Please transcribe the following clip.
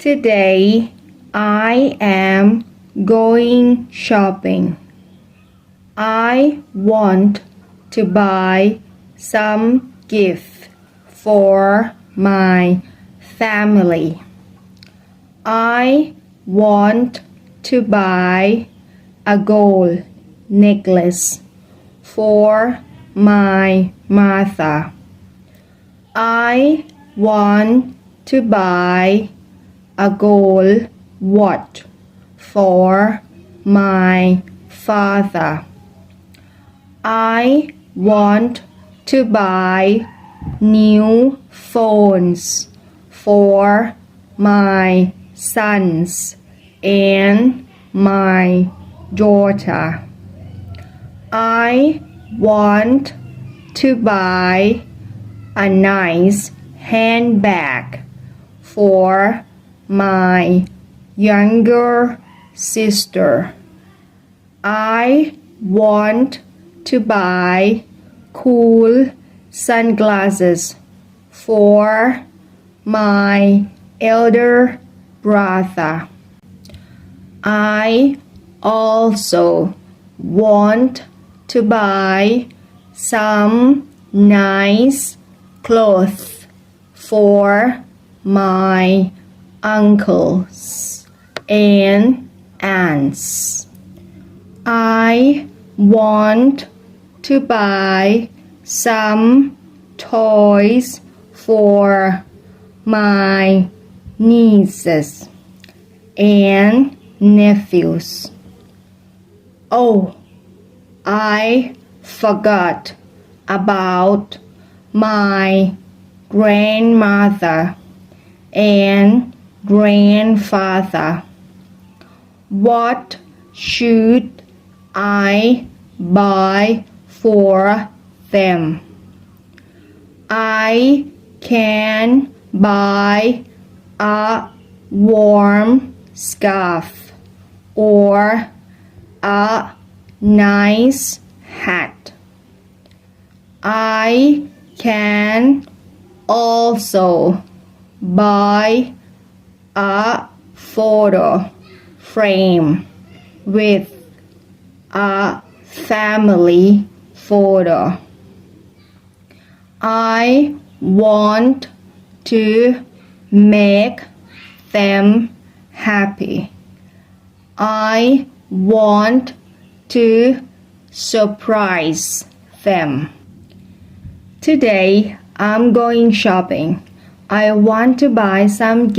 Today I am going shopping. I want to buy some gift for my family. I want to buy a gold necklace for my mother. I want to buy a gold watch for my father. I want to buy new phones for my sons and my daughter. I want to buy a nice handbag for my younger sister. I want to buy cool sunglasses for my elder brother. I also want to buy some nice clothes for my uncles and aunts. I want to buy some toys for my nieces and nephews. Oh, I forgot about my grandmother and grandfather. What should I buy for them? I can buy a warm scarf or a nice hat. I can also buy a photo frame with a family photo. I want to make them happy. I want to surprise them. Today I'm going shopping. I want to buy some gifts